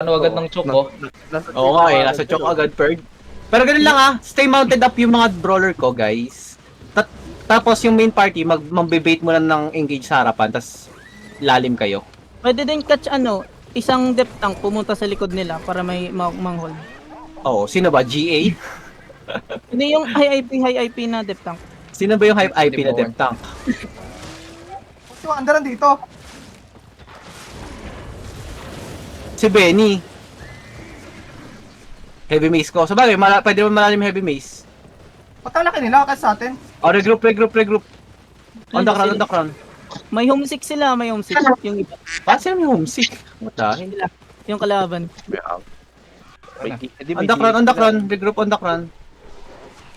Ano agad ng choke, oh. Oo nga eh, nasa choke agad, Perd. Pero ganun lang ah, stay mounted up yung mga brawler ko, guys. Tapos yung main party, mag-bait mo lang ng engage sa harapan, tas lalim kayo. Pwede din catch isang depth tank pumunta sa likod nila para may mang-hold. Oo, sino ba? GA? Hindi yung high IP na depth tank. Sino ba yung hype IP na depth tank? So, andaran dito. Si Benny. Heavy mace ko. Sabagay, pwede mo malalim heavy mace. Patang laki nila kasi sa atin. O, regroup. On the ground, on the ground. May homesick sila, may homesick. Yung iba. Bakit sila may homesick? What the hell? Yung kalaban. On the ground, regroup on the ground.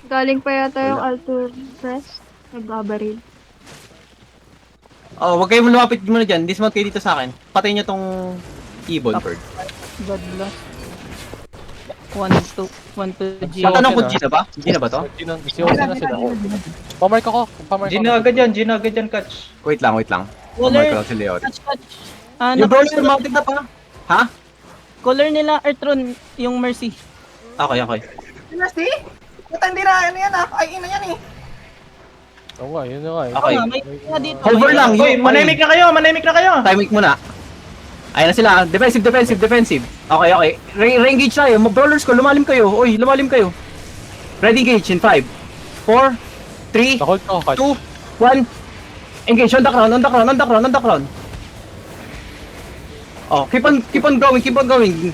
Galing pa yata yung Alto Press. Nagbabaril. Oh, wag kayong lumapit muna dyan. Dismount kayo dito sa akin. Patayin niyo tong Evil Bird. God bless. 1 to G. Matanong ko, Gina ba? Gina ba to? Siyosa na sila. Pamark ako. Gina agad yan, catch. Wait lang. Color. Pumark lang si Leon. Catch. Yung brawler mounted na pa. Ha? Color nila Earthron, yung Mercy. Okay. Dynasty? Puta, hindi na, ano yan ah. Ay, ina yan eh. Oo nga, yun na nga. Okay. May nga dito. Hover lang. Uy, manahimik na kayo. Timing muna. Ayun na sila. Defensive. Okay. Re-engage tayo. Brawlers ko, lumalim kayo. Uy, lumalim kayo. Ready engage in 5, 4, 3, Nahold ko, catch. 2, 1. Engage on the crown. Oh, keep on going.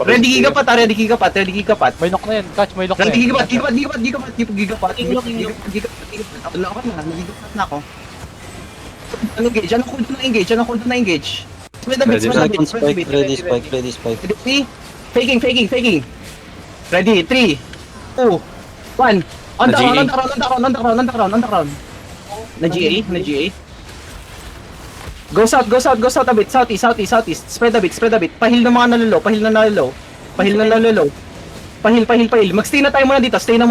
Ready gigapat. May knock na yan, catch, may knock na Ready yan. gigapat. Na ako. Ano cooldown na engage? Spread the bit. Ready spike. Ready? Faking. Ready? 3, 2, 1. On the ground. Na GA. Go south a bit. Southeast. Spread a bit. Pahil na mga nalolo. Pahil. Mag-stay na tayo muna dito. Stay na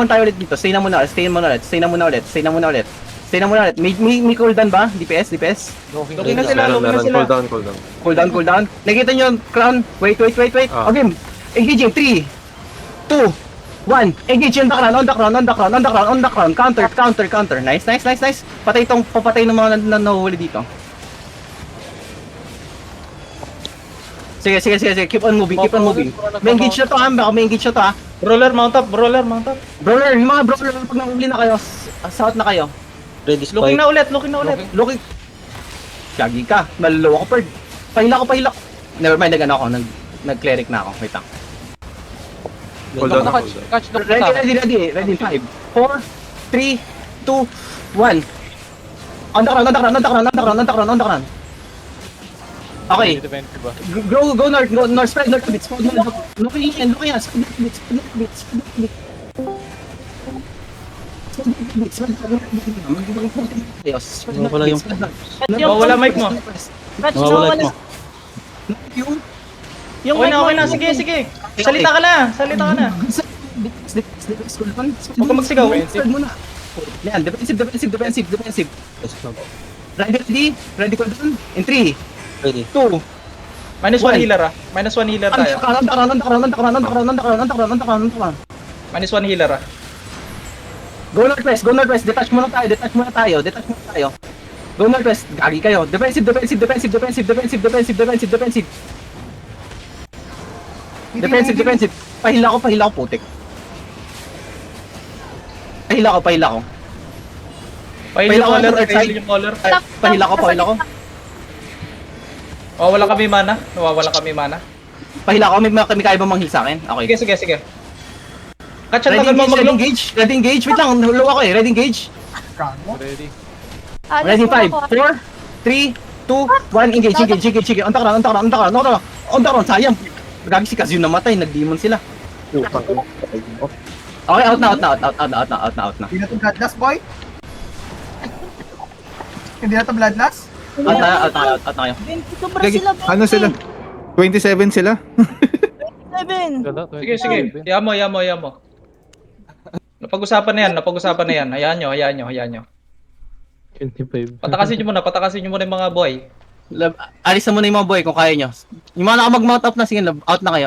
muna ulit. May cooldown ba? DPS? Looking na sila. Cooldown. Nakita nyo yung crown? Wait. Okay. Engaging. 3, 2, 1. Engage on the crown. Counter. Nice. Papatay ng mga nahuhuli dito. Sige. Keep on moving. May engage na to ha. Brawler, mount up. Brawler, yung mga brawler pag nahuli na kayo, south na kayo. Ready Looking spike. na ulit. Looking. Gagi ka. Maluluwa ko, Perd. Pahila ko. Never mind, nag-cleric na ako. Wait lang. Catch, knock na. Ready. 5, 4, 3, 2, 1. On the ground. Okay. Defensive ba? Go north, spread north a bit. Look yan. Spread a bit. Wala yung... Wala mic mo. Catch, Nawawala mo. Yung Okay na. Sige. Salita ka na. Huwag ka magsigaw. Yan, defensive. Ready ko dun. In 3, Ready. 2, Minus 1 healer ah. Minus 1 healer tayo. on the ground. Minus 1 healer ah. Go northwest. Detach muna tayo. Go northwest. Gagi kayo. Defensive. Pahila ko, putik. Pahila ko. Pahil yung color. Pahila ko. Nawawala kami mana. Pahila ko, may kaya ba manghil sa akin? Okay. Sige. Catch ang tagal mo mag-look. Ready engage. Wait lang, low ako eh. Ready engage. Ready. Ready 5, 4, 3, 2, 1. Engage. On the ground. Sayang. Gagi si Kaz yun namatay. Nag-demon sila. Okay, out na. Hindi na to bloodlust, boy. Hindi na to bloodlust. Out na kayo. Sobra sila. Ano sila? 27 sila? 7. Sige. Yamo. Napag-usapan na yan. Hayaan nyo. 25. Patakasin nyo muna yung mga boy. Lab, alis na muna yung mga boy kung kaya nyo. Yung mga naka mag-mount up na, sige, lab, out na kayo.